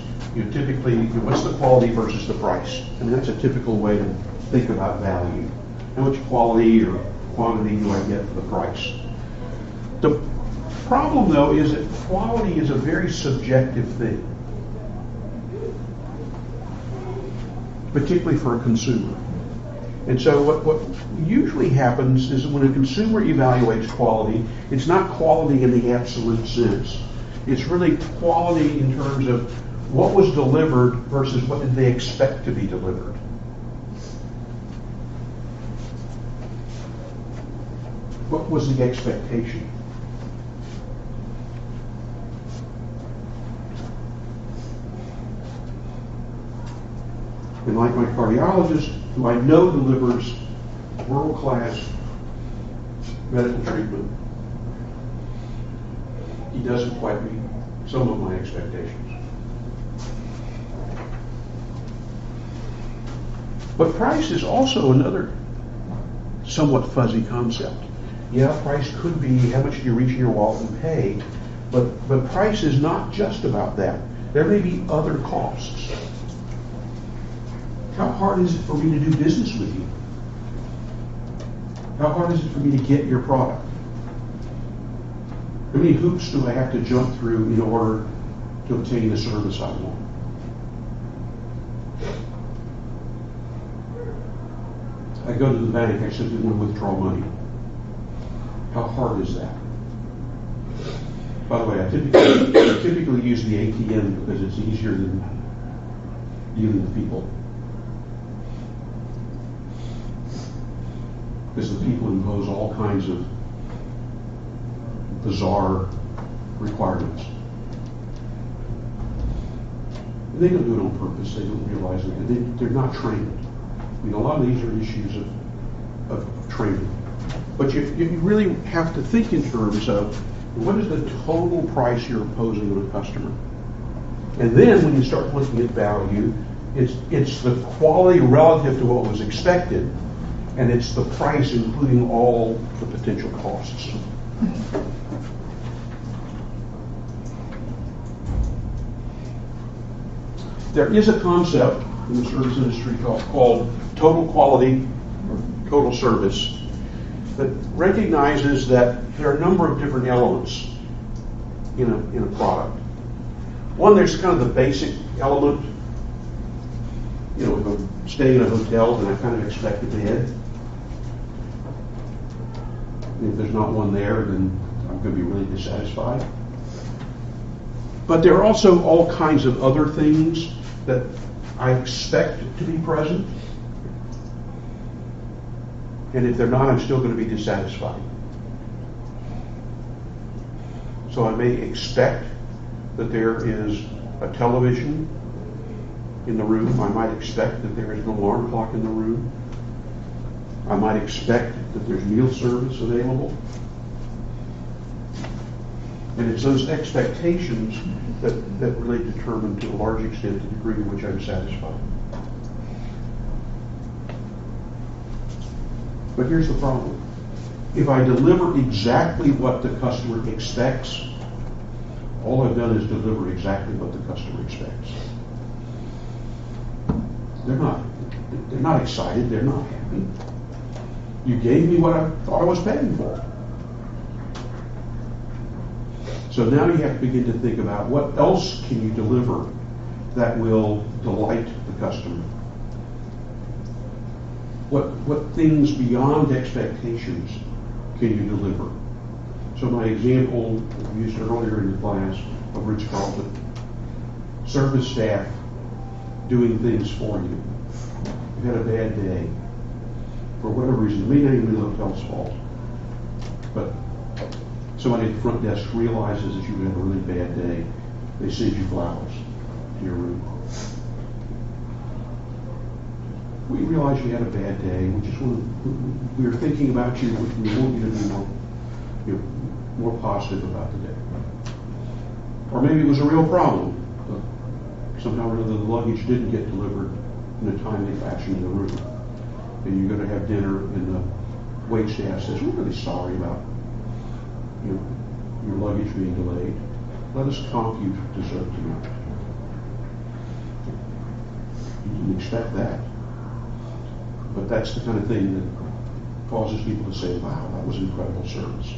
typically, what's the quality versus the price? I mean, that's a typical way to think about value. How much quality or quantity do I get for the price? problem, though, is that quality is a very subjective thing, particularly for a consumer. And so what usually happens is when a consumer evaluates quality, it's not quality in the absolute sense. It's really quality in terms of what was delivered versus what did they expect to be delivered. What was the expectation? And like my cardiologist, who I know delivers world-class medical treatment, he doesn't quite meet some of my expectations. But price is also another somewhat fuzzy concept. Yeah, price could be how much do you reach in your wallet and pay, but price is not just about that. There may be other costs. How hard is it for me to do business with you? How hard is it for me to get your product? How many hoops do I have to jump through in order to obtain the service I want? I go to the bank, I simply want to withdraw money. How hard is that? By the way, I typically use the ATM because it's easier than dealing with people. Because the people impose all kinds of bizarre requirements. And they don't do it on purpose. They don't realize it. They're not trained. I mean, a lot of these are issues of training. But you really have to think in terms of what is the total price you're imposing on a customer. And then when you start looking at value, it's the quality relative to what was expected, and it's the price including all the potential costs. There is a concept in the service industry called total quality or total service that recognizes that there are a number of different elements in a product. One, there's kind of the basic element. You know, if I'm staying in a hotel, then I kind of expect a bed. If there's not one there, then I'm going to be really dissatisfied. But there are also all kinds of other things that I expect to be present. And if they're not, I'm still going to be dissatisfied. So I may expect that there is a television in the room. I might expect that there is an alarm clock in the room. I might expect that there's meal service available. And it's those expectations that really determine to a large extent the degree to which I'm satisfied. But here's the problem. If I deliver exactly what the customer expects, all I've done is deliver exactly what the customer expects. They're not excited, they're not happy. You gave me what I thought I was paying for. So now you have to begin to think about what else can you deliver that will delight the customer. What things beyond expectations can you deliver? So my example I used earlier in the class of Ritz-Carlton. Service staff doing things for you. You had a bad day. For whatever reason, it may not even be the hotel's fault. But somebody at the front desk realizes that you had a really bad day. They send you flowers to your room. We realize you had a bad day. We were thinking about you. We want you to be more positive about the day. Or maybe it was a real problem. Somehow or another, the luggage didn't get delivered in a timely fashion in the room. And you're going to have dinner, and the wait staff says, "We're really sorry about your luggage being delayed. Let us comp you dessert tonight." You didn't expect that. But that's the kind of thing that causes people to say, "Wow, that was incredible service."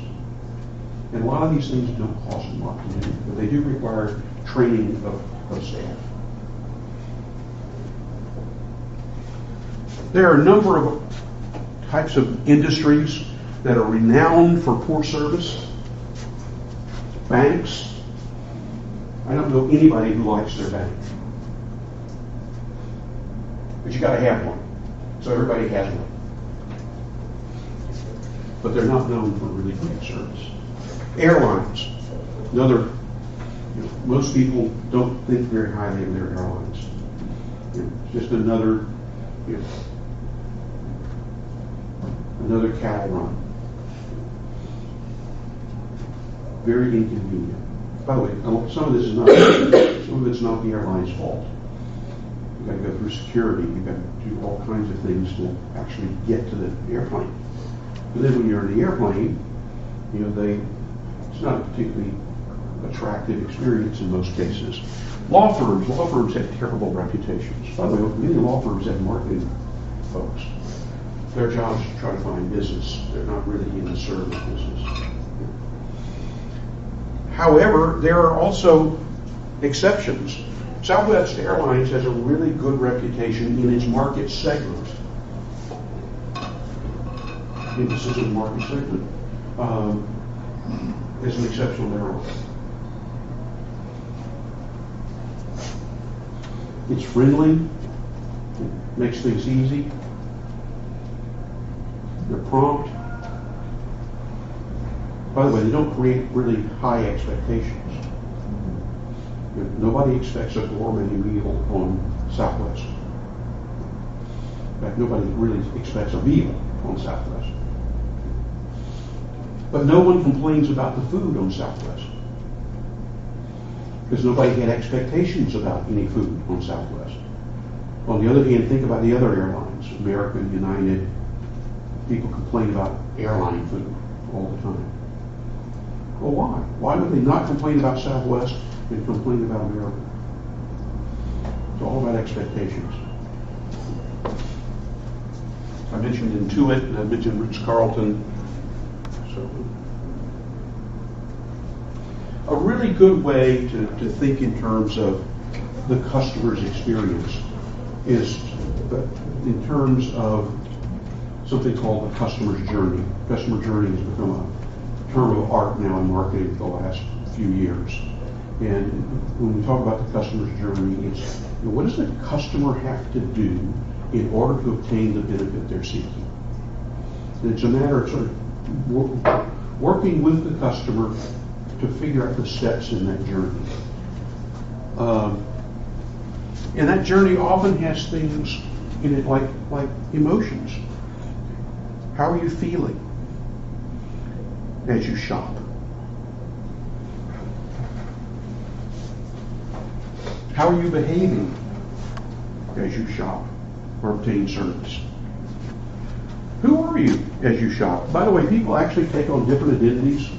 And a lot of these things don't cost a lot to do, but they do require training of staff. There are a number of types of industries that are renowned for poor service. Banks. I don't know anybody who likes their bank. But you got to have one. So everybody has one. But they're not known for really great service. Airlines. Another, most people don't think very highly of their airlines. Just another, another cattle run. Very inconvenient. By the way, some of this is not, some of it's not the airline's fault. You've got to go through security. You've got to do all kinds of things to actually get to the airplane. But then when you're in the airplane, it's not a particularly attractive experience in most cases. Law firms have terrible reputations. By the way, many law firms have marketing folks. Their job is to try to find business. They're not really in the service business. However, there are also exceptions. Southwest Airlines has a really good reputation in its market segment. Indices in the market segment is an exceptional airline. It's friendly, it makes things easy, they're prompt. By the way, they don't create really high expectations. Nobody expects a gourmet meal on Southwest. In fact, nobody really expects a meal on Southwest. But no one complains about the food on Southwest. Because nobody had expectations about any food on Southwest. On the other hand, think about the other airlines, American, United. People complain about airline food all the time. Well, why? Why would they not complain about Southwest and complain about American? It's all about expectations. I mentioned Intuit, and I mentioned Ritz-Carlton. So, a really good way to think in terms of the customer's experience is in terms of something called the customer's journey. Customer journey has become a term of art now in marketing for the last few years. And when we talk about the customer's journey, it's what does the customer have to do in order to obtain the benefit they're seeking? And it's a matter of sort of working with the customer to figure out the steps in that journey. And that journey often has things in it like emotions. How are you feeling as you shop? How are you behaving as you shop or obtain service? Who are you as you shop? By the way, people actually take on different identities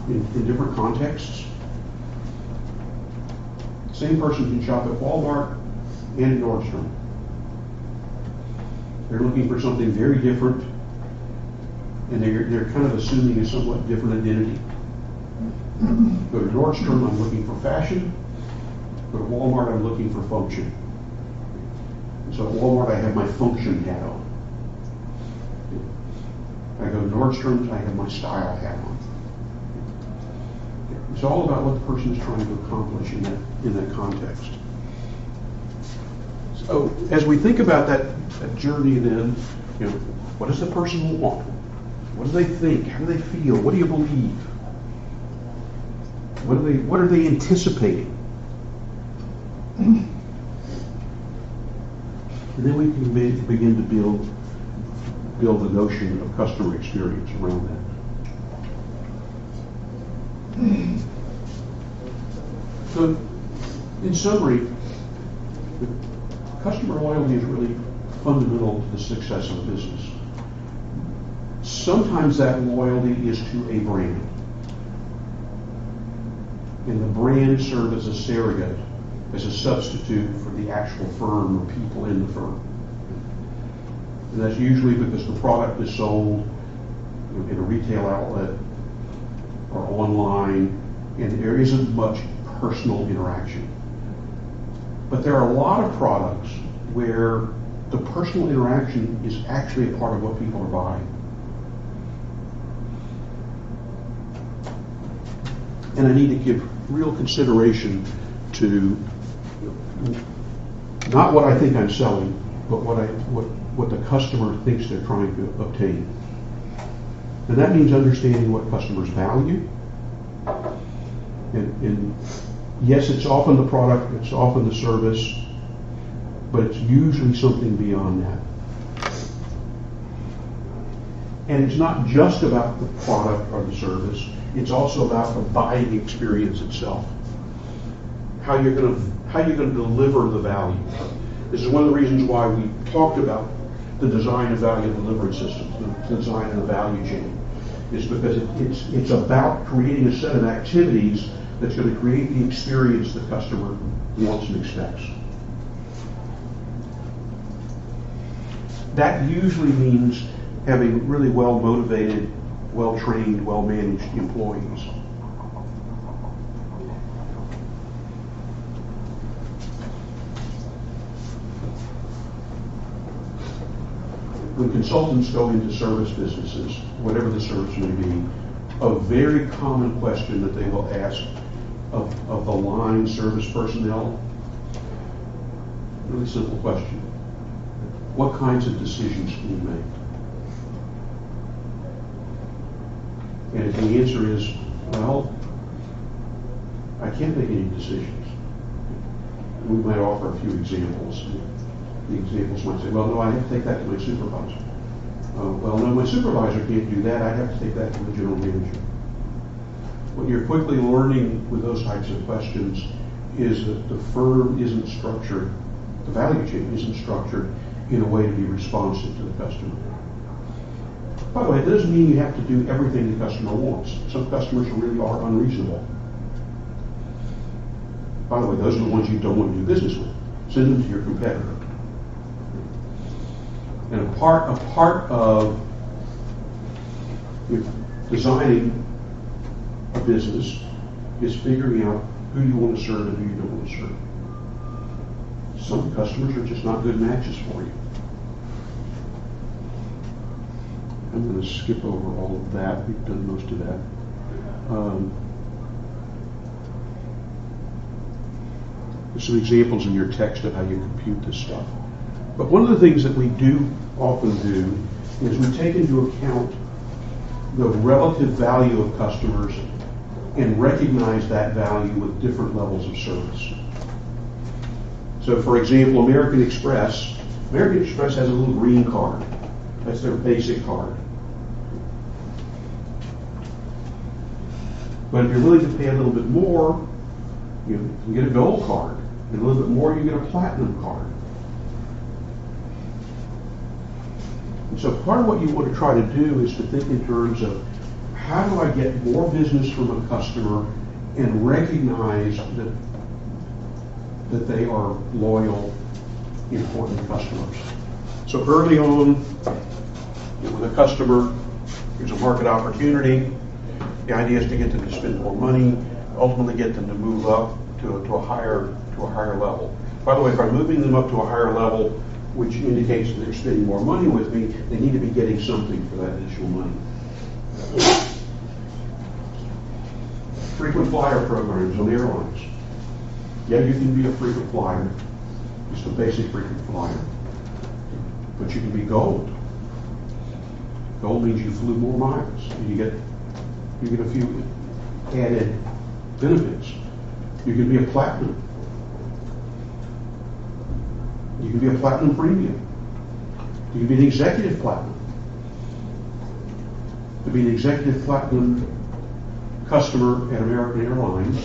in different contexts. Same person can shop at Walmart and at Nordstrom. They're looking for something very different, and they're kind of assuming a somewhat different identity. Go to Nordstrom, I'm looking for fashion. Go to Walmart, I'm looking for function. So at Walmart, I have my function hat on. I go to Nordstrom's, I have my style hat on. It's all about what the person is trying to accomplish in that context. So as we think about that journey, then, what does the person want? What do they think? How do they feel? What do you believe? What are they anticipating? And then we can begin to build the notion of customer experience around that. So, in summary, customer loyalty is really fundamental to the success of a business. Sometimes that loyalty is to a brand. And the brand serves as a surrogate, as a substitute for the actual firm or people in the firm. And that's usually because the product is sold in a retail outlet or online, and there isn't much personal interaction. But there are a lot of products where the personal interaction is actually a part of what people are buying. And I need to give real consideration to not what I think I'm selling, but what the customer thinks they're trying to obtain. And that means understanding what customers value. And yes, it's often the product, it's often the service, but it's usually something beyond that. And it's not just about the product or the service, it's also about the buying experience itself. How you're going to deliver the value. This is one of the reasons why we talked about the design of value delivery systems, the design of the value chain, is because it's about creating a set of activities that's going to create the experience the customer wants and expects. That usually means having really well-motivated, well-trained, well-managed employees. When consultants go into service businesses, whatever the service may be, a very common question that they will ask of the line service personnel, really simple question: what kinds of decisions can you make? And if the answer is, well, I can't make any decisions, we might offer a few examples. The examples might say, well, no, I have to take that to my supervisor. Well, no, my supervisor can't do that. I have to take that to the general manager. What you're quickly learning with those types of questions is that the firm isn't structured, the value chain isn't structured in a way to be responsive to the customer. By the way, it doesn't mean you have to do everything the customer wants. Some customers really are unreasonable. By the way, those are the ones you don't want to do business with. Send them to your competitor. And a part of designing a business is figuring out who you want to serve and who you don't want to serve. Some customers are just not good matches for you. I'm going to skip over all of that. We've done most of that. There's some examples in your text of how you compute this stuff. But one of the things that we do often do is we take into account the relative value of customers and recognize that value with different levels of service. So for example, American Express has a little green card. That's their basic card. But if you're willing to pay a little bit more, you can get a gold card. And a little bit more, you get a platinum card. And so part of what you want to try to do is to think in terms of how do I get more business from a customer and recognize that they are loyal, important customers. So early on, with a customer, there's a market opportunity. The idea is to get them to spend more money, ultimately get them to move up to a higher level. By the way, if I'm moving them up to a higher level, which indicates that they're spending more money with me, they need to be getting something for that additional money. Frequent flyer programs on airlines. Yeah, you can be a frequent flyer, just a basic frequent flyer. But you can be gold. Gold means you flew more miles. And you get a few added benefits. You can be a platinum. You can be a platinum premium. You can be an executive platinum. To be an executive platinum customer at American Airlines,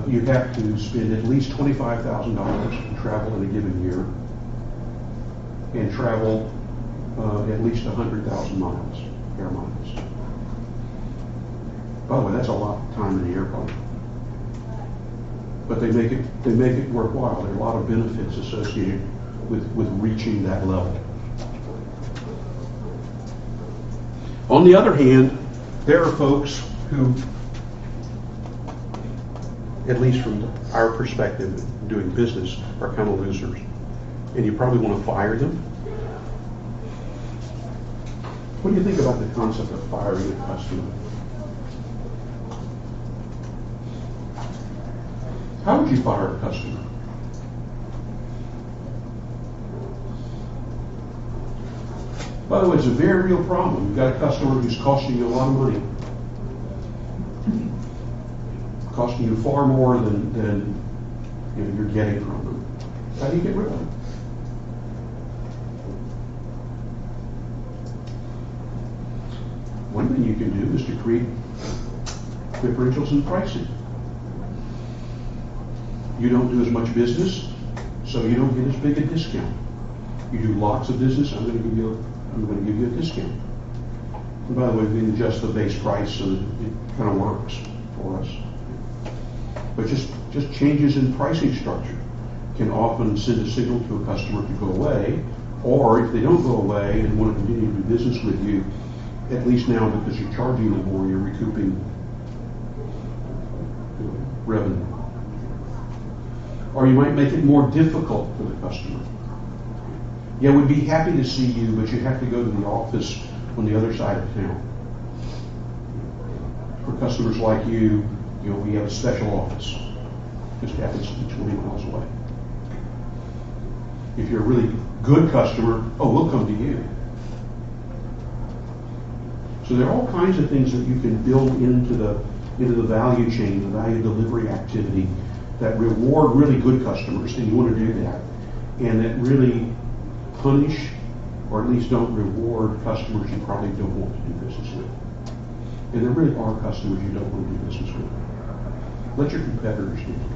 you have to spend at least $25,000 to travel in a given year and travel at least 100,000 miles, air miles. By the way, that's a lot of time in the airplane. But they make it worthwhile. There are a lot of benefits associated with reaching that level. On the other hand, there are folks who, at least from our perspective, doing business, are kind of losers. And you probably want to fire them. What do you think about the concept of firing a customer? How would you fire a customer? By the way, it's a very real problem. You've got a customer who's costing you a lot of money. Costing you far more than you're getting from them. How do you get rid of them? One thing you can do is to create differentials in pricing. You don't do as much business, so you don't get as big a discount. You do lots of business, I'm going to give you a discount. And by the way, we can adjust the base price so that it kind of works for us. But just changes in pricing structure can often send a signal to a customer to go away, or if they don't go away and want to continue to do business with you, at least now because you're charging them more, you're recouping revenue. Or you might make it more difficult for the customer. Yeah, we'd be happy to see you, but you have to go to the office on the other side of town. For customers like you, we have a special office. Just happens to be 20 miles away. If you're a really good customer, we'll come to you. So there are all kinds of things that you can build into the value chain, the value delivery activity that reward really good customers, and you want to do that, and that really punish or at least don't reward customers you probably don't want to do business with. And there really are customers you don't want to do business with. Let your competitors do it.